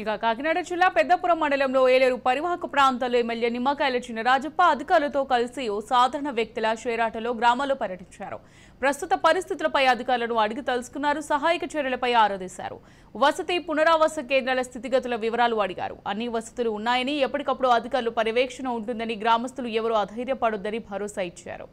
ఇక కాకినాడ జిల్లా పెద్దపురం మండలంలో ఏలేరు పరివాహక ప్రాంతాల్లో ఎమ్మెల్యే నిమ్మకాయల చినరాజప్ప అధికారులతో కలిసి ఓ సాధారణ వ్యక్తుల షేరాటలో గ్రామాల్లో పర్యటించారు. ప్రస్తుత పరిస్థితులపై అధికారులను అడిగి తెలుసుకున్నారు. సహాయక చర్యలపై ఆరాధించారు. వసతి పునరావాస కేంద్రాల స్థితిగతుల వివరాలు అడిగారు. అన్ని వసతులు ఉన్నాయని, ఎప్పటికప్పుడు అధికారులు పర్యవేక్షణ ఉంటుందని, గ్రామస్తులు ఎవరూ అధైర్యపడొద్దని భరోసా ఇచ్చారు.